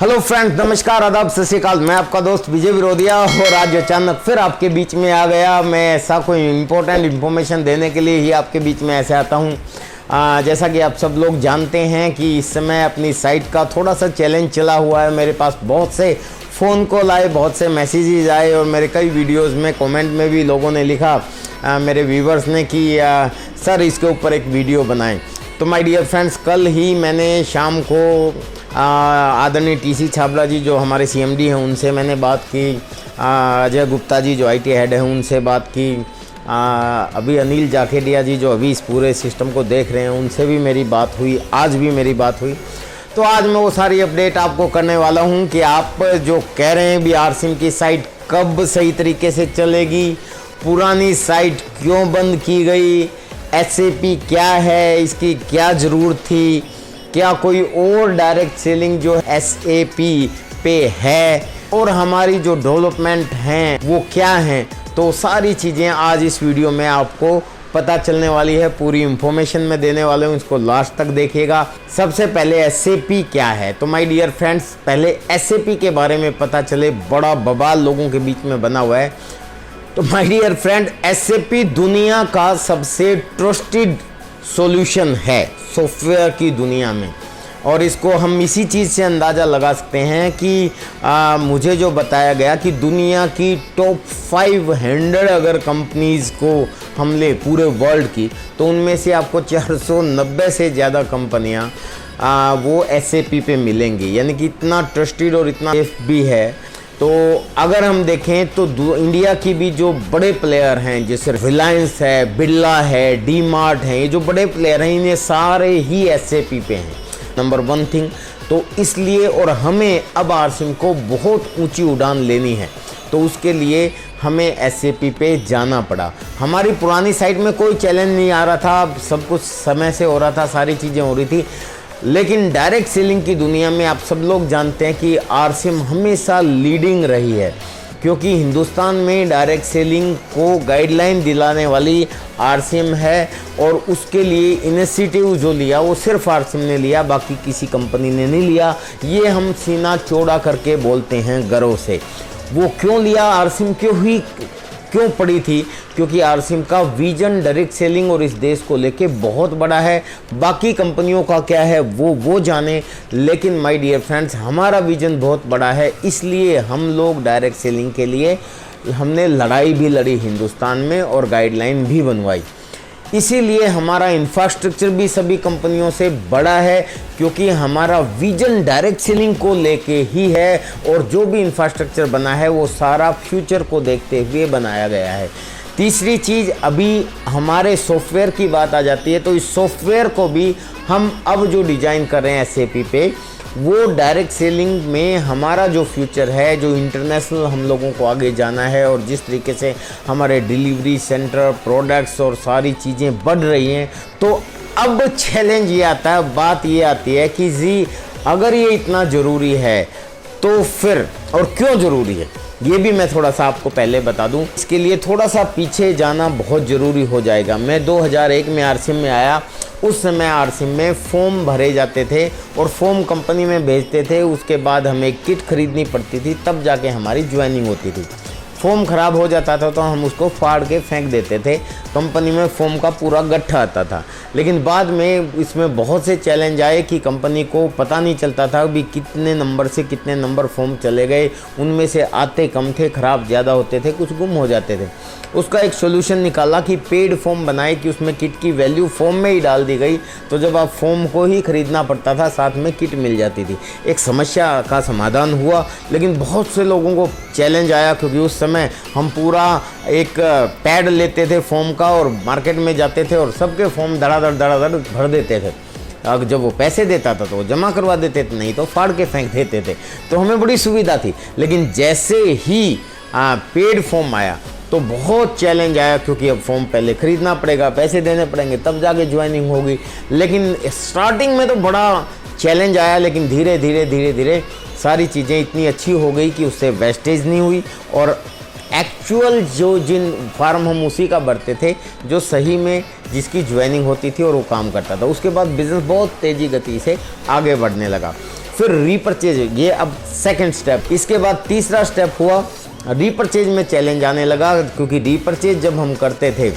Hello friends, नमस्कार, आदाब, सत श्री अकाल। मैं आपका दोस्त विजय विरोधिया और आज अचानक फिर आपके बीच में आ गया। मैं ऐसा कोई इम्पोर्टेंट इन्फॉर्मेशन देने के लिए ही आपके बीच में ऐसे आता हूँ। जैसा कि आप सब लोग जानते हैं कि इस समय अपनी साइट का थोड़ा सा चैलेंज चला हुआ है। मेरे पास बहुत से फ़ोन कॉल आए, बहुत से मैसेजेस आए और मेरे कई वीडियोज़ में कमेंट में भी लोगों ने लिखा, मेरे व्यूवर्स ने, कि सर इसके ऊपर एक वीडियो बनाएं। तो माय डियर फ्रेंड्स, कल ही मैंने शाम को आदरणीय टीसी छाबड़ा जी जो हमारे सीएमडी हैं उनसे मैंने बात की। अजय गुप्ता जी जो आईटी हेड हैं उनसे बात की। अभी अनिल जाखेड़िया जी जो अभी इस पूरे सिस्टम को देख रहे हैं उनसे भी मेरी बात हुई। आज भी मेरी बात हुई। तो आज मैं वो सारी अपडेट आपको करने वाला हूँ कि आप जो कह रहे हैं भी आरसिम की साइट कब सही तरीके से चलेगी, पुरानी साइट क्यों बंद की गई, एसएपी क्या है, इसकी क्या ज़रूरत थी, क्या कोई और डायरेक्ट सेलिंग जो एसएपी पे है और हमारी जो डेवलपमेंट हैं वो क्या हैं, तो सारी चीज़ें आज इस वीडियो में आपको पता चलने वाली है। पूरी इंफॉर्मेशन मैं देने वाला हूँ, इसको लास्ट तक देखिएगा। सबसे पहले एसएपी क्या है, तो माय डियर फ्रेंड्स पहले एसएपी के बारे में पता चले। बड़ा बवाल लोगों के बीच में बना हुआ है। तो माय डियर फ्रेंड, एसएपी दुनिया का सबसे ट्रस्टेड सॉल्यूशन है सॉफ्टवेयर की दुनिया में, और इसको हम इसी चीज़ से अंदाज़ा लगा सकते हैं कि मुझे जो बताया गया कि दुनिया की टॉप 500 अगर कंपनीज़ को हम ले पूरे वर्ल्ड की, तो उनमें से आपको 490 से ज़्यादा कंपनियां वो एसएपी पे मिलेंगी। यानी कि इतना ट्रस्टेड और इतना सेफ भी है। तो अगर हम देखें तो इंडिया की भी जो बड़े प्लेयर हैं जैसे रिलायंस है, बिरला है, डी मार्ट है, ये जो बड़े प्लेयर हैं इन्हें सारे ही एसएपी पे हैं, नंबर 1 थिंग। तो इसलिए और हमें अब आरसिम को बहुत ऊंची उड़ान लेनी है, तो उसके लिए हमें एसएपी पे जाना पड़ा। हमारी पुरानी साइट में कोई चैलेंज नहीं आ रहा था, सब कुछ समय से हो रहा था, सारी चीज़ें हो रही थी। लेकिन डायरेक्ट सेलिंग की दुनिया में आप सब लोग जानते हैं कि आरसिम हमेशा लीडिंग रही है, क्योंकि हिंदुस्तान में डायरेक्ट सेलिंग को गाइडलाइन दिलाने वाली आरसिम है और उसके लिए इनिशिएटिव जो लिया वो सिर्फ आरसिम ने लिया, बाकी किसी कंपनी ने नहीं लिया। ये हम सीना चौड़ा करके बोलते हैं गर्व से। वो क्यों लिया, आरसिम क्यों पड़ी थी, क्योंकि आरसिम का विजन डायरेक्ट सेलिंग और इस देश को लेके बहुत बड़ा है। बाकी कंपनियों का क्या है वो जाने, लेकिन माय डियर फ्रेंड्स हमारा विजन बहुत बड़ा है। इसलिए हम लोग डायरेक्ट सेलिंग के लिए हमने लड़ाई भी लड़ी हिंदुस्तान में और गाइडलाइन भी बनवाई। इसीलिए हमारा इंफ्रास्ट्रक्चर भी सभी कंपनियों से बड़ा है, क्योंकि हमारा विजन डायरेक्ट सेलिंग को लेके ही है और जो भी इंफ्रास्ट्रक्चर बना है वो सारा फ्यूचर को देखते हुए बनाया गया है। तीसरी चीज़, अभी हमारे सॉफ्टवेयर की बात आ जाती है, तो इस सॉफ्टवेयर को भी हम अब जो डिज़ाइन कर रहे हैं एसएपी पे, वो डायरेक्ट सेलिंग में हमारा जो फ्यूचर है, जो इंटरनेशनल हम लोगों को आगे जाना है और जिस तरीके से हमारे डिलीवरी सेंटर, प्रोडक्ट्स और सारी चीज़ें बढ़ रही हैं, तो अब चैलेंज ये आता है, बात ये आती है कि जी अगर ये इतना ज़रूरी है तो फिर और क्यों ज़रूरी है, ये भी मैं थोड़ा सा आपको पहले बता दूं। इसके लिए थोड़ा सा पीछे जाना बहुत ज़रूरी हो जाएगा। मैं 2001 में आरसिम में आया। उस समय आरसिम में फॉर्म भरे जाते थे और फॉर्म कंपनी में भेजते थे, उसके बाद हमें किट खरीदनी पड़ती थी, तब जाके हमारी ज्वाइनिंग होती थी। फॉर्म ख़राब हो जाता था तो हम उसको फाड़ के फेंक देते थे, कंपनी में फॉर्म का पूरा गट्ठा आता था। लेकिन बाद में इसमें बहुत से चैलेंज आए कि कंपनी को पता नहीं चलता था भी कितने नंबर से कितने नंबर फॉर्म चले गए, उनमें से आते कम थे, ख़राब ज़्यादा होते थे, कुछ गुम हो जाते थे। उसका एक सोल्यूशन निकाला कि पेड फॉर्म बनाए कि उसमें किट की वैल्यू फॉर्म में ही डाल दी गई, तो जब आप फॉर्म को ही ख़रीदना पड़ता था साथ में किट मिल जाती थी। एक समस्या का समाधान हुआ, लेकिन बहुत से लोगों को चैलेंज आया, क्योंकि उस समय हम पूरा एक पैड लेते थे फॉर्म का और मार्केट में जाते थे और सबके फॉर्म धड़ाधड़ भर देते थे। अब जब वो पैसे देता था तो वो जमा करवा देते थे, नहीं तो फाड़ के फेंक देते थे। तो हमें बड़ी सुविधा थी। लेकिन जैसे ही पेड फॉर्म आया तो बहुत चैलेंज आया, क्योंकि अब फॉर्म पहले ख़रीदना पड़ेगा, पैसे देने पड़ेंगे, तब जाके ज्वाइनिंग होगी। लेकिन स्टार्टिंग में तो बड़ा चैलेंज आया, लेकिन धीरे धीरे सारी चीज़ें इतनी अच्छी हो गई कि उससे वेस्टेज नहीं हुई और एक्चुअल जो जिन फार्म हम उसी का भरते थे जो सही में जिसकी ज्वाइनिंग होती थी और वो काम करता था। उसके बाद बिज़नेस बहुत तेज़ी गति से आगे बढ़ने लगा। फिर रीपरचेज, ये अब सेकंड स्टेप। इसके बाद तीसरा स्टेप हुआ रीपरचेज में चैलेंज आने लगा, क्योंकि रीपरचेज जब हम करते थे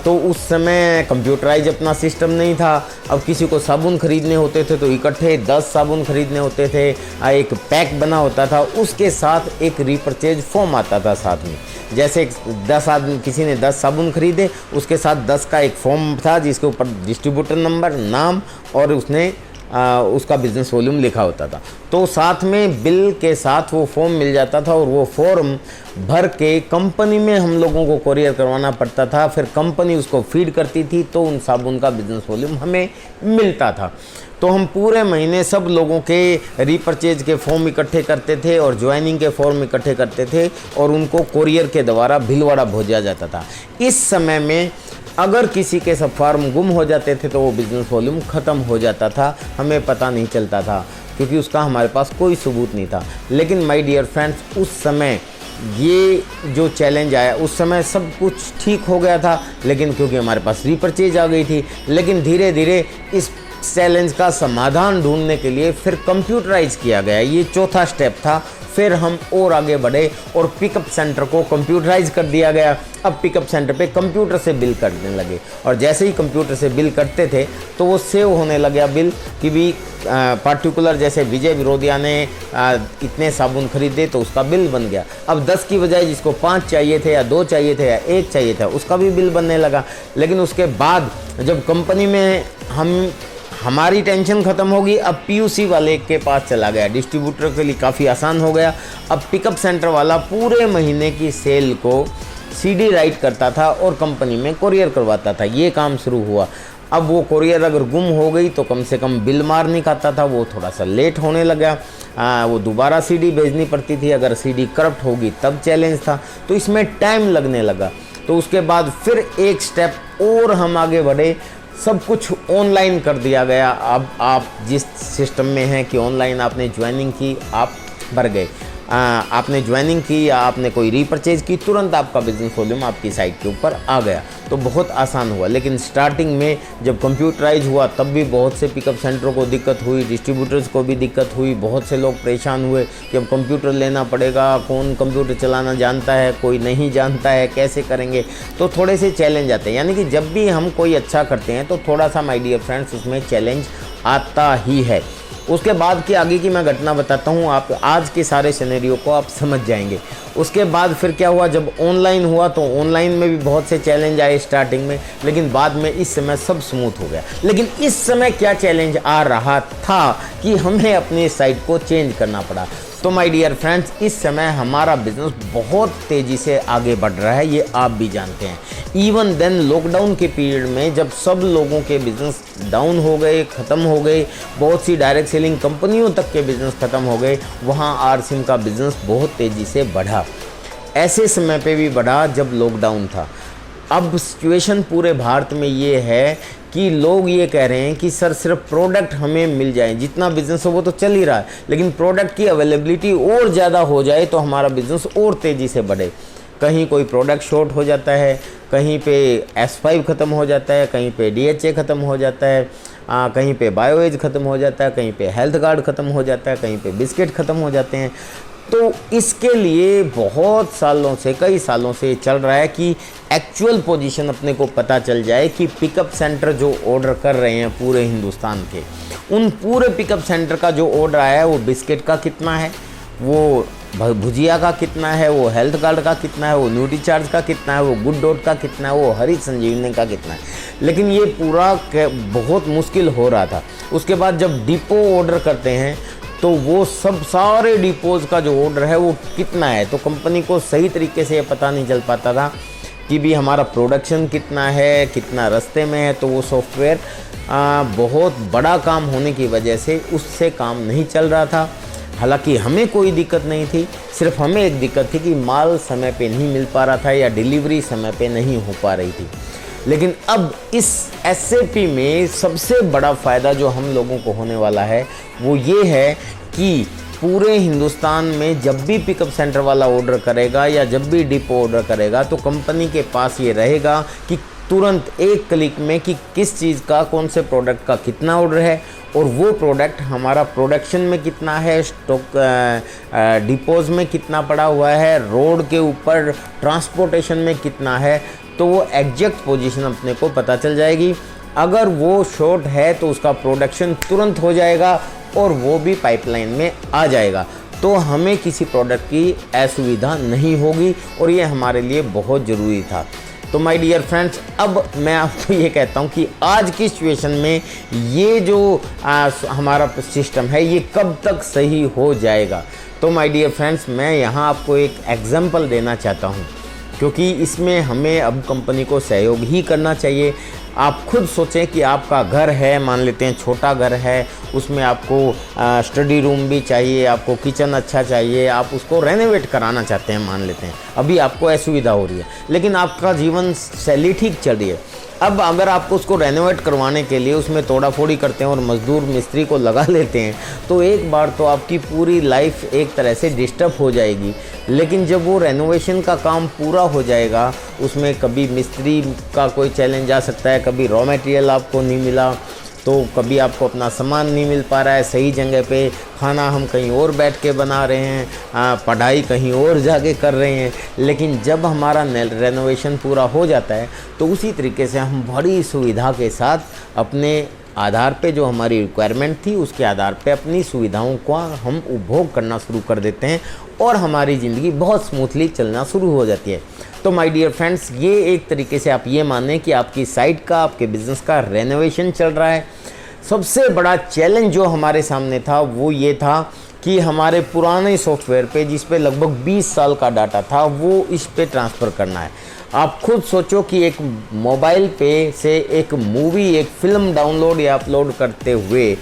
तो उस समय कंप्यूटराइज अपना सिस्टम नहीं था। अब किसी को साबुन खरीदने होते थे तो इकट्ठे 10 साबुन खरीदने होते थे, एक पैक बना होता था, उसके साथ एक रीपरचेज फॉर्म आता था साथ में। जैसे 10 आदमी, किसी ने 10 साबुन खरीदे, उसके साथ 10 का एक फॉर्म था जिसके ऊपर डिस्ट्रीब्यूटर नंबर, नाम और उसने उसका बिजनेस वॉल्यूम लिखा होता था। तो साथ में बिल के साथ वो फॉर्म मिल जाता था और वो फॉर्म भर के कंपनी में हम लोगों को कोरियर करवाना पड़ता था। फिर कंपनी उसको फीड करती थी तो उन साबुन का बिजनेस वॉल्यूम हमें मिलता था। तो हम पूरे महीने सब लोगों के रीपरचेज के फॉर्म इकट्ठे करते थे और ज्वाइनिंग के फॉर्म इकट्ठे करते थे और उनको कोरियर के द्वारा भिलवाड़ा भेजा जाता था। इस समय में अगर किसी के सब फॉर्म गुम हो जाते थे तो वो बिज़नेस वॉल्यूम ख़त्म हो जाता था, हमें पता नहीं चलता था क्योंकि उसका हमारे पास कोई सबूत नहीं था। लेकिन माय डियर फ्रेंड्स, उस समय ये जो चैलेंज आया, उस समय सब कुछ ठीक हो गया था, लेकिन क्योंकि हमारे पास रीपरचेज आ गई थी। लेकिन धीरे धीरे इस चैलेंज का समाधान ढूंढने के लिए फिर कंप्यूटराइज किया गया, ये चौथा स्टेप था। फिर हम और आगे बढ़े और पिकअप सेंटर को कंप्यूटराइज कर दिया गया। अब पिकअप सेंटर पे कंप्यूटर से बिल करने लगे और जैसे ही कंप्यूटर से बिल करते थे तो वो सेव होने लगा बिल कि भी पार्टिकुलर, जैसे विजय विरोधिया ने इतने साबुन खरीदे तो उसका बिल बन गया। अब 10 की बजाय जिसको 5 चाहिए थे या 2 चाहिए थे या 1 चाहिए था, उसका भी बिल बनने लगा। लेकिन उसके बाद जब कंपनी में हमारी टेंशन ख़त्म होगी, अब पीयूसी वाले के पास चला गया, डिस्ट्रीब्यूटर के लिए काफ़ी आसान हो गया। अब पिकअप सेंटर वाला पूरे महीने की सेल को सीडी राइट करता था और कंपनी में कोरियर करवाता था। ये काम शुरू हुआ। अब वो कोरियर अगर गुम हो गई तो कम से कम बिल मार नहीं खाता था, वो थोड़ा सा लेट होने लगा। वो दोबारा सीडी भेजनी पड़ती थी, अगर सीडी करप्ट होगी तब चैलेंज था, तो इसमें टाइम लगने लगा। तो उसके बाद फिर एक स्टेप और हम आगे बढ़े, सब कुछ ऑनलाइन कर दिया गया। अब आप जिस सिस्टम में हैं कि ऑनलाइन आपने ज्वाइनिंग की, आप भर गए, आपने ज्वाइनिंग की या आपने कोई रीपरचेज की, तुरंत आपका बिजनेस वॉल्यूम आपकी साइट के ऊपर आ गया, तो बहुत आसान हुआ। लेकिन स्टार्टिंग में जब कंप्यूटराइज हुआ तब भी बहुत से पिकअप सेंटरों को दिक्कत हुई, डिस्ट्रीब्यूटर्स को भी दिक्कत हुई, बहुत से लोग परेशान हुए कि अब कंप्यूटर लेना पड़ेगा, कौन कंप्यूटर चलाना जानता है, कोई नहीं जानता है, कैसे करेंगे। तो थोड़े से चैलेंज आते हैं, यानी कि जब भी हम कोई अच्छा करते हैं तो थोड़ा सा माय डियर फ्रेंड्स उसमें चैलेंज आता ही है। उसके बाद की आगे की मैं घटना बताता हूँ, आप आज के सारे सिनेरियो को आप समझ जाएंगे। उसके बाद फिर क्या हुआ, जब ऑनलाइन हुआ तो ऑनलाइन में भी बहुत से चैलेंज आए स्टार्टिंग में, लेकिन बाद में इस समय सब स्मूथ हो गया। लेकिन इस समय क्या चैलेंज आ रहा था कि हमें अपनी साइट को चेंज करना पड़ा। तो माय डियर फ्रेंड्स, इस समय हमारा बिजनेस बहुत तेज़ी से आगे बढ़ रहा है, ये आप भी जानते हैं। इवन देन लॉकडाउन के पीरियड में जब सब लोगों के बिज़नेस डाउन हो गए, ख़त्म हो गए, बहुत सी डायरेक्ट सेलिंग कंपनियों तक के बिज़नेस ख़त्म हो गए, वहाँ आरसिम का बिज़नेस बहुत तेज़ी से बढ़ा। ऐसे समय पे भी बढ़ा जब लॉकडाउन था। अब सिचुएशन पूरे भारत में ये है कि लोग ये कह रहे हैं कि सर सिर्फ प्रोडक्ट हमें मिल जाए, जितना बिज़नेस हो वो तो चल ही रहा है, लेकिन प्रोडक्ट की अवेलेबिलिटी और ज़्यादा हो जाए तो हमारा बिज़नेस और तेज़ी से बढ़े। कहीं कोई प्रोडक्ट शॉर्ट हो जाता है, कहीं पे S5 ख़त्म हो जाता है, कहीं पे DHA ख़त्म हो जाता है, कहीं पे बायोएज ख़त्म हो जाता है, कहीं पे हेल्थ गार्ड ख़त्म हो जाता है, कहीं पे बिस्किट ख़त्म हो जाते हैं। तो इसके लिए बहुत सालों से, कई सालों से चल रहा है कि एक्चुअल पोजीशन अपने को पता चल जाए कि पिकअप सेंटर जो ऑर्डर कर रहे हैं पूरे हिंदुस्तान के, उन पूरे पिकअप सेंटर का जो ऑर्डर आया है वो बिस्किट का कितना है, वो भुजिया का कितना है, वो हेल्थ गार्ड का कितना है, वो न्यूट्री चार्ज का कितना है, वो गुड डॉट का कितना है, वो हरी संजीवनी का कितना है। लेकिन ये पूरा बहुत मुश्किल हो रहा था। उसके बाद जब डिपो ऑर्डर करते हैं तो वो सब सारे डिपोज़ का जो ऑर्डर है वो कितना है, तो कंपनी को सही तरीके से ये पता नहीं चल पाता था कि भी हमारा प्रोडक्शन कितना है, कितना रास्ते में है। तो वो सॉफ्टवेयर बहुत बड़ा काम होने की वजह से उससे काम नहीं चल रहा था। हालांकि हमें कोई दिक्कत नहीं थी, सिर्फ हमें एक दिक्कत थी कि माल समय पे नहीं मिल पा रहा था या डिलीवरी समय पे नहीं हो पा रही थी। लेकिन अब इस SAP में सबसे बड़ा फ़ायदा जो हम लोगों को होने वाला है वो ये है कि पूरे हिंदुस्तान में जब भी पिकअप सेंटर वाला ऑर्डर करेगा या जब भी डिपो ऑर्डर करेगा तो कंपनी के पास ये रहेगा कि तुरंत एक क्लिक में कि किस चीज़ का, कौन से प्रोडक्ट का कितना ऑर्डर है और वो प्रोडक्ट हमारा प्रोडक्शन में कितना है, स्टॉक डिपोज में कितना पड़ा हुआ है, रोड के ऊपर ट्रांसपोर्टेशन में कितना है, तो वो एग्जैक्ट पोजीशन अपने को पता चल जाएगी। अगर वो शॉर्ट है तो उसका प्रोडक्शन तुरंत हो जाएगा और वो भी पाइपलाइन में आ जाएगा, तो हमें किसी प्रोडक्ट की असुविधा नहीं होगी और ये हमारे लिए बहुत ज़रूरी था। तो माय डियर फ्रेंड्स, अब मैं आपको ये कहता हूँ कि आज की सिचुएशन में ये जो हमारा सिस्टम है ये कब तक सही हो जाएगा। तो माय डियर फ्रेंड्स, मैं यहाँ आपको एक एग्जांपल देना चाहता हूँ, क्योंकि इसमें हमें अब कंपनी को सहयोग ही करना चाहिए। आप खुद सोचें कि आपका घर है, मान लेते हैं छोटा घर है, उसमें आपको स्टडी रूम भी चाहिए, आपको किचन अच्छा चाहिए, आप उसको रेनोवेट कराना चाहते हैं, मान लेते हैं अभी आपको असुविधा हो रही है, लेकिन आपका जीवन शैली ठीक चल रही है। अब अगर आपको उसको रेनोवेट करवाने के लिए उसमें तोड़ा फोड़ी करते हैं और मज़दूर मिस्त्री को लगा लेते हैं, तो एक बार तो आपकी पूरी लाइफ एक तरह से डिस्टर्ब हो जाएगी। लेकिन जब वो रेनोवेशन का काम पूरा हो जाएगा, उसमें कभी मिस्त्री का कोई चैलेंज आ सकता है, कभी रॉ मटेरियल आपको नहीं मिला, तो कभी आपको अपना सामान नहीं मिल पा रहा है सही जगह पे, खाना हम कहीं और बैठ के बना रहे हैं, पढ़ाई कहीं और जाके कर रहे हैं। लेकिन जब हमारा रेनोवेशन पूरा हो जाता है तो उसी तरीके से हम बड़ी सुविधा के साथ अपने आधार पे, जो हमारी रिक्वायरमेंट थी उसके आधार पे अपनी सुविधाओं को हम उपभोग करना शुरू कर देते हैं और हमारी ज़िंदगी बहुत स्मूथली चलना शुरू हो जाती है। तो माय डियर फ्रेंड्स, ये एक तरीके से आप ये मानें कि आपकी साइट का, आपके बिज़नेस का रेनोवेशन चल रहा है। सबसे बड़ा चैलेंज जो हमारे सामने था वो ये था कि हमारे पुराने सॉफ्टवेयर पे, जिस पे लगभग 20 साल का डाटा था, वो इस पे ट्रांसफ़र करना है। आप खुद सोचो कि एक मोबाइल पे से एक मूवी, एक फ़िल्म डाउनलोड या अपलोड करते हुए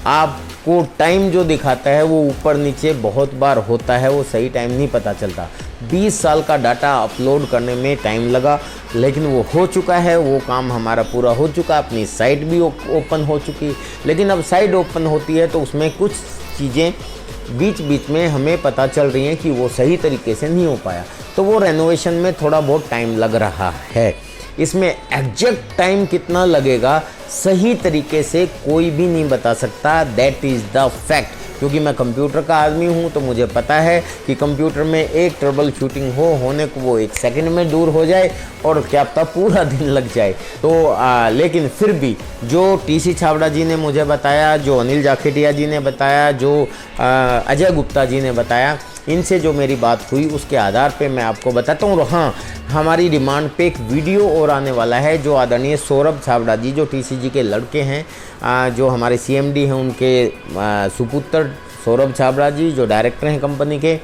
आपको टाइम जो दिखाता है वो ऊपर नीचे बहुत बार होता है, वो सही टाइम नहीं पता चलता। 20 साल का डाटा अपलोड करने में टाइम लगा, लेकिन वो हो चुका है, वो काम हमारा पूरा हो चुका, अपनी साइट भी ओपन हो चुकी। लेकिन अब साइट ओपन होती है तो उसमें कुछ चीज़ें बीच बीच में हमें पता चल रही हैं कि वो सही तरीके से नहीं हो पाया, तो वो रेनोवेशन में थोड़ा बहुत टाइम लग रहा है। इसमें एग्जैक्ट टाइम कितना लगेगा सही तरीके से कोई भी नहीं बता सकता, दैट इज़ द फैक्ट। क्योंकि मैं कंप्यूटर का आदमी हूँ तो मुझे पता है कि कंप्यूटर में एक ट्रबल शूटिंग होने को वो 1 सेकंड में दूर हो जाए और क्या पता पूरा दिन लग जाए। तो लेकिन फिर भी जो टीसी छाबड़ा जी ने मुझे बताया, जो अनिल जाखेटिया जी ने बताया, जो अजय गुप्ता जी ने बताया, इनसे जो मेरी बात हुई उसके आधार पे मैं आपको बताता हूँ। और हाँ, हमारी डिमांड पे एक वीडियो और आने वाला है, जो आदरणीय सौरभ छाबड़ा जी, जो टीसीजी के लड़के हैं, जो हमारे सीएमडी हैं, उनके सुपुत्र सौरभ छाबड़ा जी जो डायरेक्टर हैं कंपनी के,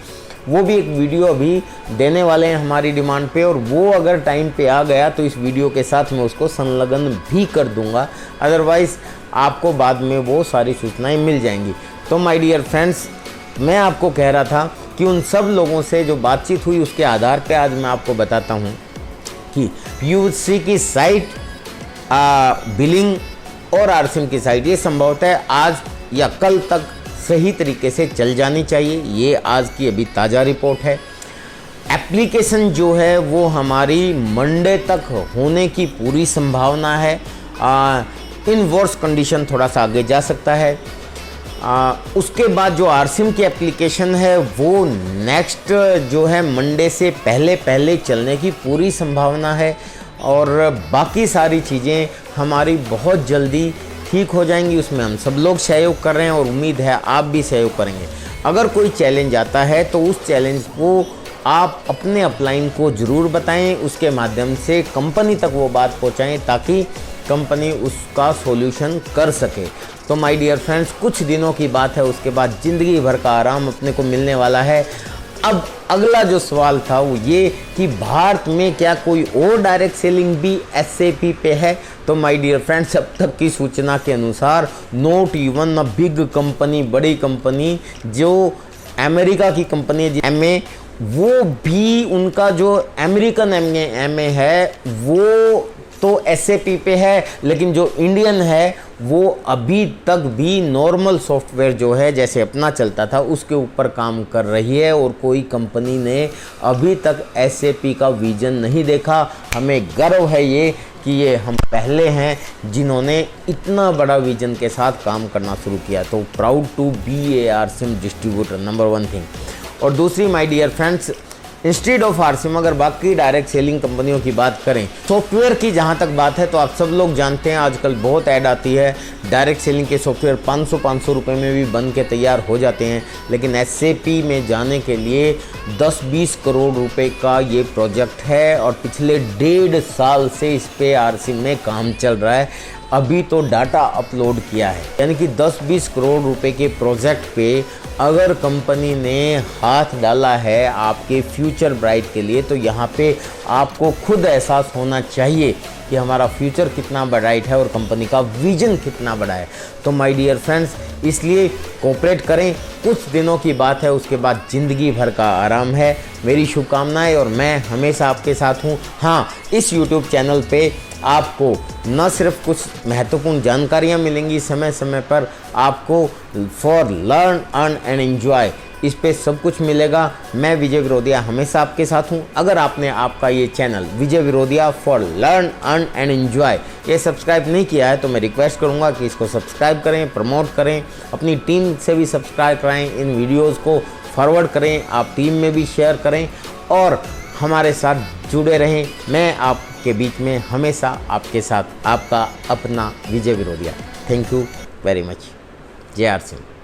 वो भी एक वीडियो अभी देने वाले हैं हमारी डिमांड पे। और वो अगर टाइम पे आ गया तो इस वीडियो के साथ मैं उसको संलग्न भी कर दूंगा, अदरवाइज़ आपको बाद में वो सारी सूचनाएं मिल जाएंगी। तो माय डियर फ्रेंड्स, मैं आपको कह रहा था कि उन सब लोगों से जो बातचीत हुई उसके आधार पे आज मैं आपको बताता हूँ कि यूसी की साइट, बिलिंग और आरसीएम की साइट, ये संभवतः आज या कल तक सही तरीके से चल जानी चाहिए। ये आज की अभी ताज़ा रिपोर्ट है। एप्लीकेशन जो है वो हमारी मंडे तक होने की पूरी संभावना है। इन वर्स कंडीशन थोड़ा सा आगे जा सकता है। उसके बाद जो आरसीएम की एप्लीकेशन है वो नेक्स्ट जो है मंडे से पहले चलने की पूरी संभावना है। और बाकी सारी चीज़ें हमारी बहुत जल्दी ठीक हो जाएंगी। उसमें हम सब लोग सहयोग कर रहे हैं और उम्मीद है आप भी सहयोग करेंगे। अगर कोई चैलेंज आता है तो उस चैलेंज को आप अपने अपलाइन को ज़रूर बताएं, उसके माध्यम से कंपनी तक वो बात पहुंचाएं ताकि कंपनी उसका सॉल्यूशन कर सके। तो माय डियर फ्रेंड्स, कुछ दिनों की बात है, उसके बाद ज़िंदगी भर का आराम अपने को मिलने वाला है। अब अगला जो सवाल था वो ये कि भारत में क्या कोई और डायरेक्ट सेलिंग भी SAP पे है। तो माय डियर फ्रेंड्स, अब तक की सूचना के अनुसार not even a big company, बड़ी कंपनी जो अमेरिका की कंपनी है MA, वो भी उनका जो अमेरिकन MA है वो तो SAP पे है, लेकिन जो इंडियन है वो अभी तक भी नॉर्मल सॉफ्टवेयर जो है जैसे अपना चलता था उसके ऊपर काम कर रही है और कोई कंपनी ने अभी तक SAP का विजन नहीं देखा। हमें गर्व है ये कि ये हम पहले हैं जिन्होंने इतना बड़ा विजन के साथ काम करना शुरू किया। तो proud to be a RCM distributor, number 1 thing. और दूसरी my dear friends, instead of RCM अगर बाकी डायरेक्ट सेलिंग कंपनियों की बात करें, सॉफ्टवेयर की जहां तक बात है तो आप सब लोग जानते हैं आजकल बहुत ऐड आती है। डायरेक्ट सेलिंग के सॉफ्टवेयर 500 रुपये में भी बन के तैयार हो जाते हैं, लेकिन SAP में जाने के लिए 10-20 करोड़ रुपए का ये प्रोजेक्ट है और पिछले 1.5 साल से इस पे आरसिम में काम चल रहा है। अभी तो डाटा अपलोड किया है, यानी कि 10-20 करोड़ रुपए के प्रोजेक्ट पे अगर कंपनी ने हाथ डाला है आपके फ्यूचर ब्राइट के लिए, तो यहाँ पे आपको खुद एहसास होना चाहिए कि हमारा फ्यूचर कितना ब्राइट है और कंपनी का विजन कितना बड़ा है। तो माय डियर फ्रेंड्स, इसलिए कोऑपरेट करें। कुछ दिनों की बात है, उसके बाद ज़िंदगी भर का आराम है। मेरी शुभकामनाएं और मैं हमेशा आपके साथ हूँ। हाँ, इस YouTube चैनल पे आपको न सिर्फ कुछ महत्वपूर्ण जानकारियाँ मिलेंगी समय समय पर, आपको for learn earn and enjoy इस पे सब कुछ मिलेगा। मैं विजय विरोधिया हमेशा आपके साथ हूँ। अगर आपने आपका ये channel Vijay Virodhiya for learn earn and enjoy ये सब्सक्राइब नहीं किया है तो मैं रिक्वेस्ट करूँगा कि इसको सब्सक्राइब करें, प्रमोट करें, अपनी टीम से भी सब्सक्राइब कराएं, इन वीडियोज़ को फॉरवर्ड करें, आप टीम में भी शेयर करें और हमारे साथ जुड़े रहें। मैं आपके बीच में हमेशा आपके साथ आपका अपना Vijay Virodhiya. Thank you very much. जय आरसिम।